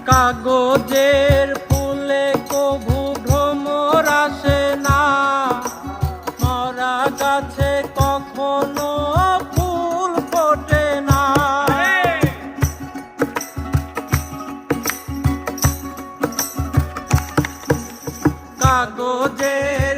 কাগজের ফুলে কভু ভ্রমর আসে না, মরা গাছে কখনো ফুল ফোটে না। কাগজের